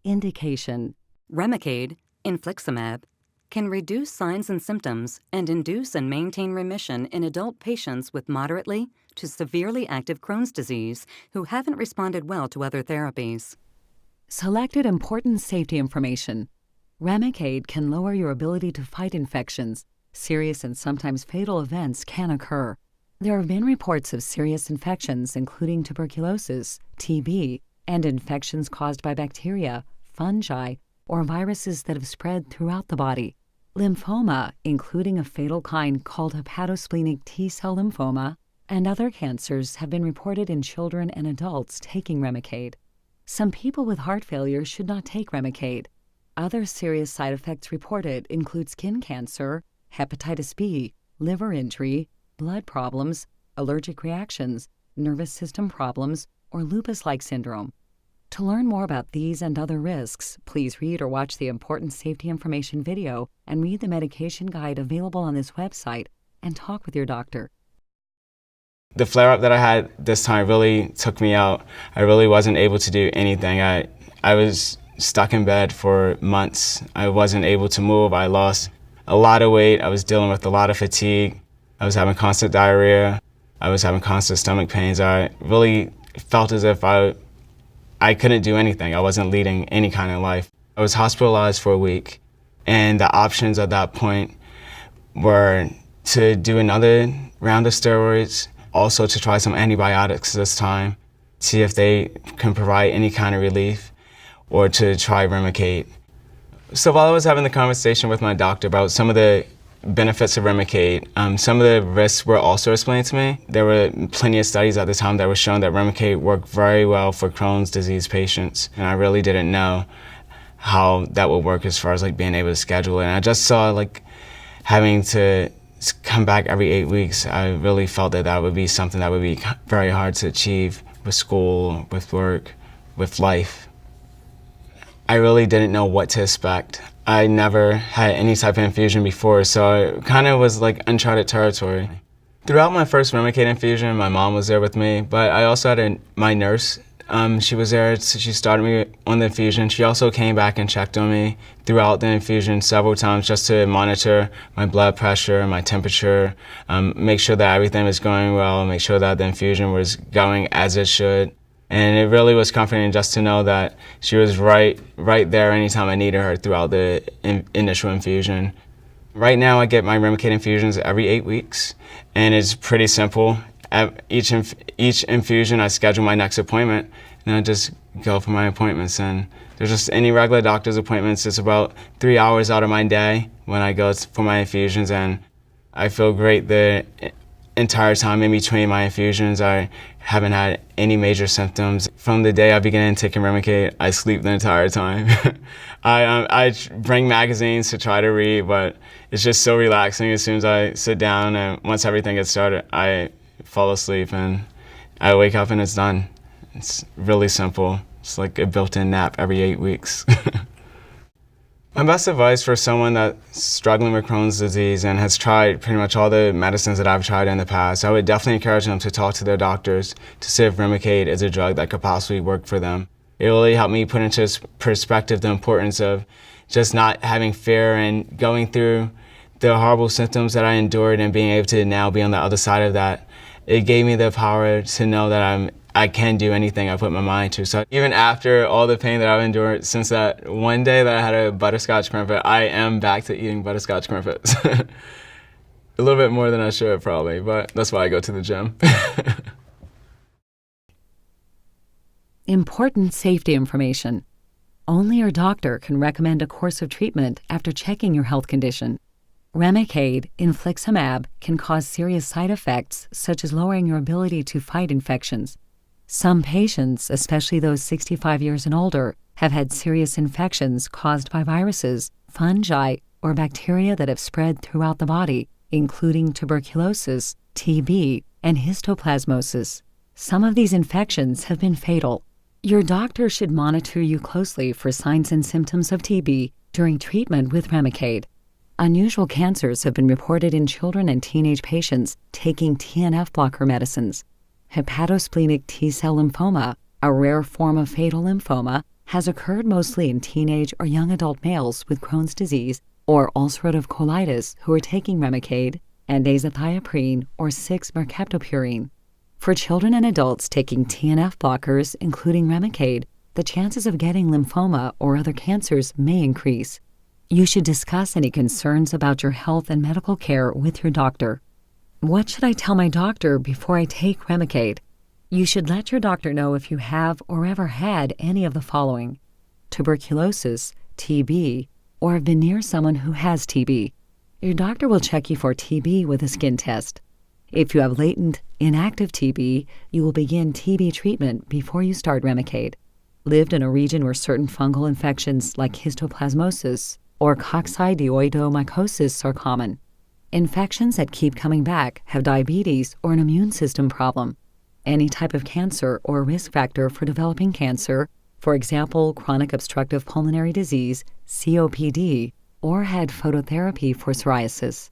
Indication: Remicade, Infliximab, can reduce signs and symptoms and induce and maintain remission in adult patients with moderately to severely active Crohn's disease who haven't responded well to other therapies. Selected important safety information. Remicade can lower your ability to fight infections. Serious and sometimes fatal events can occur. There have been reports of serious infections, including tuberculosis, TB, and infections caused by bacteria, fungi, or viruses that have spread throughout the body. Lymphoma, including a fatal kind called hepatosplenic T-cell lymphoma, and other cancers have been reported in children and adults taking Remicade. Some people with heart failure should not take Remicade. Other serious side effects reported include skin cancer, hepatitis B, liver injury, blood problems, allergic reactions, nervous system problems, or lupus-like syndrome. To learn more about these and other risks, please read or watch the important safety information video and read the medication guide available on this website and talk with your doctor. The flare-up that I had this time really took me out. I really wasn't able to do anything. I was stuck in bed for months. I wasn't able to move. I lost a lot of weight. I was dealing with a lot of fatigue. I was having constant diarrhea. I was having constant stomach pains. I really felt as if I couldn't do anything. I wasn't leading any kind of life. I was hospitalized for a week, and the options at that point were to do another round of steroids, also to try some antibiotics this time, see if they can provide any kind of relief, or to try Remicade. So while I was having the conversation with my doctor about some of the benefits of Remicade, some of the risks were also explained to me. There were plenty of studies at the time that were showing that Remicade worked very well for Crohn's disease patients, and I really didn't know how that would work as far as being able to schedule it. And I just saw having to come back every 8 weeks. I really felt that would be something that would be very hard to achieve with school, with work, with life. I really didn't know what to expect. I never had any type of infusion before, so it kind of was like uncharted territory. Throughout my first Remicade infusion, my mom was there with me, but I also had my nurse. She was there, so she started me on the infusion. She also came back and checked on me throughout the infusion several times just to monitor my blood pressure, my temperature, make sure that everything was going well, make sure that the infusion was going as it should. And it really was comforting just to know that she was right there anytime I needed her throughout the initial infusion. Right now I get my Remicade infusions every 8 weeks, and it's pretty simple. At each infusion I schedule my next appointment, and I just go for my appointments. And there's just any regular doctor's appointments. It's about 3 hours out of my day when I go for my infusions, and I feel great the entire time in between my infusions. I haven't had any major symptoms. From the day I began taking Remicade, I sleep the entire time. I bring magazines to try to read, but it's just so relaxing as soon as I sit down, and once everything gets started, I fall asleep and I wake up and it's done. It's really simple. It's like a built-in nap every 8 weeks. My best advice for someone that's struggling with Crohn's disease and has tried pretty much all the medicines that I've tried in the past, I would definitely encourage them to talk to their doctors to see if Remicade is a drug that could possibly work for them. It really helped me put into perspective the importance of just not having fear and going through the horrible symptoms that I endured and being able to now be on the other side of that. It gave me the power to know that I can do anything I put my mind to. So even after all the pain that I've endured since that one day that I had a butterscotch crumpet, I am back to eating butterscotch crumpets. A little bit more than I should probably, but that's why I go to the gym. Important safety information. Only your doctor can recommend a course of treatment after checking your health condition. Remicade, Infliximab, can cause serious side effects such as lowering your ability to fight infections. Some patients, especially those 65 years and older, have had serious infections caused by viruses, fungi, or bacteria that have spread throughout the body, including tuberculosis, TB, and histoplasmosis. Some of these infections have been fatal. Your doctor should monitor you closely for signs and symptoms of TB during treatment with Remicade. Unusual cancers have been reported in children and teenage patients taking TNF blocker medicines. Hepatosplenic T-cell lymphoma, A rare form of fatal lymphoma has occurred mostly in teenage or young adult males with Crohn's disease or ulcerative colitis who are taking Remicade and azathioprine or 6-mercaptopurine. For children and adults taking TNF blockers, including Remicade, the chances of getting lymphoma or other cancers may increase. You should discuss any concerns about your health and medical care with your doctor. What should I tell my doctor before I take Remicade? You should let your doctor know if you have or ever had any of the following: tuberculosis, TB, or have been near someone who has TB. Your doctor will check you for TB with a skin test. If you have latent, inactive TB, you will begin TB treatment before you start Remicade. Lived in a region where certain fungal infections like histoplasmosis or coccidioidomycosis are common. Infections that keep coming back have diabetes or an immune system problem. Any type of cancer or risk factor for developing cancer, for example, chronic obstructive pulmonary disease, COPD, or had phototherapy for psoriasis.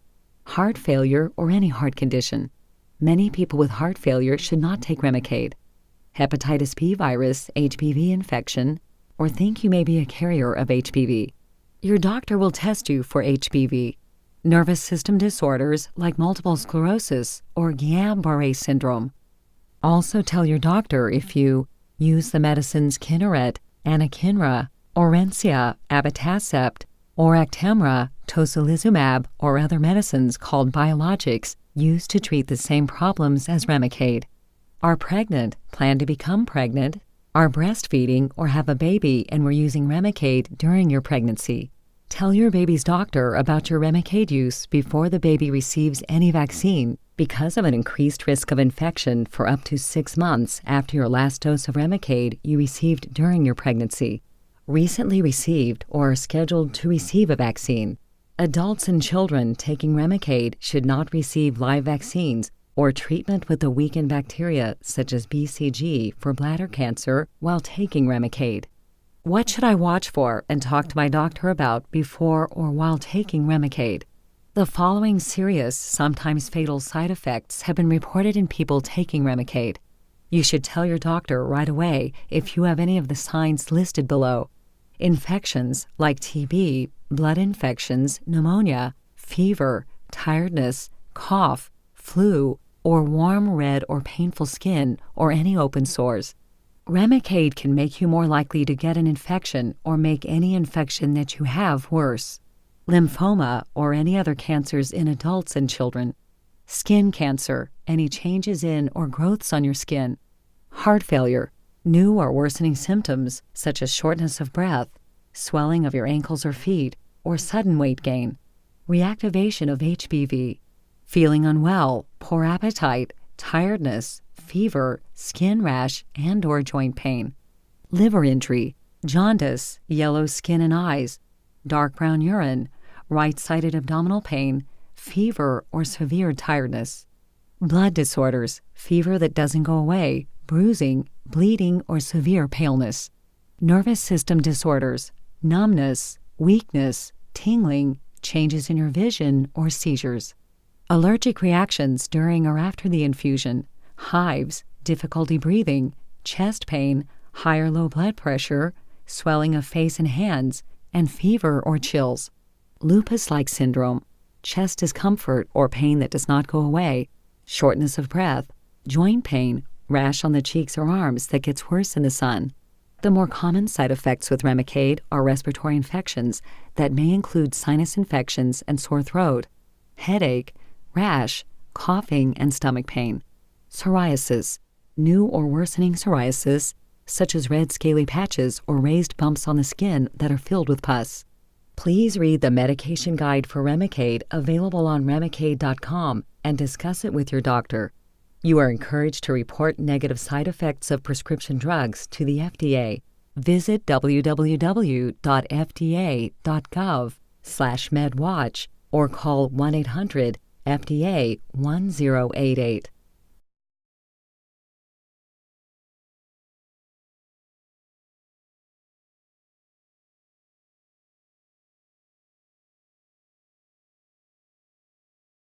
Heart failure or any heart condition. Many people with heart failure should not take Remicade. Hepatitis B virus, HBV infection, or think you may be a carrier of HBV. Your doctor will test you for HBV. Nervous system disorders like multiple sclerosis or Guillain-Barré syndrome. Also tell your doctor if you use the medicines Kineret, anakinra, Orencia, abatacept, or Actemra, tocilizumab, or other medicines called biologics used to treat the same problems as Remicade. Are pregnant, plan to become pregnant, are breastfeeding, or have a baby and were using Remicade during your pregnancy. Tell your baby's doctor about your Remicade use before the baby receives any vaccine because of an increased risk of infection for up to 6 months after your last dose of Remicade you received during your pregnancy. Recently received or are scheduled to receive a vaccine. Adults and children taking Remicade should not receive live vaccines or treatment with the weakened bacteria such as BCG for bladder cancer while taking Remicade. What should I watch for and talk to my doctor about before or while taking Remicade? The following serious, sometimes fatal side effects have been reported in people taking Remicade. You should tell your doctor right away if you have any of the signs listed below. Infections like TB, blood infections, pneumonia, fever, tiredness, cough, flu, or warm, red, or painful skin, or any open sores. Remicade can make you more likely to get an infection or make any infection that you have worse. Lymphoma or any other cancers in adults and children. Skin cancer, any changes in or growths on your skin. Heart failure, new or worsening symptoms such as shortness of breath, swelling of your ankles or feet, or sudden weight gain. Reactivation of HBV. Feeling unwell, poor appetite, tiredness, fever, skin rash, and/or joint pain. Liver injury, jaundice, yellow skin and eyes, dark brown urine, right-sided abdominal pain, fever or severe tiredness. Blood disorders, fever that doesn't go away, bruising, bleeding, or severe paleness. Nervous system disorders, numbness, weakness, tingling, changes in your vision, or seizures. Allergic reactions during or after the infusion, hives, difficulty breathing, chest pain, high or low blood pressure, swelling of face and hands, and fever or chills. Lupus-like syndrome, chest discomfort or pain that does not go away, shortness of breath, joint pain, rash on the cheeks or arms that gets worse in the sun. The more common side effects with Remicade are respiratory infections that may include sinus infections and sore throat, headache, rash, coughing, and stomach pain. Psoriasis, new or worsening psoriasis, such as red scaly patches or raised bumps on the skin that are filled with pus. Please read the medication guide for Remicade available on Remicade.com and discuss it with your doctor. You are encouraged to report negative side effects of prescription drugs to the FDA. Visit www.fda.gov/medwatch or call 1-800-FDA-1088.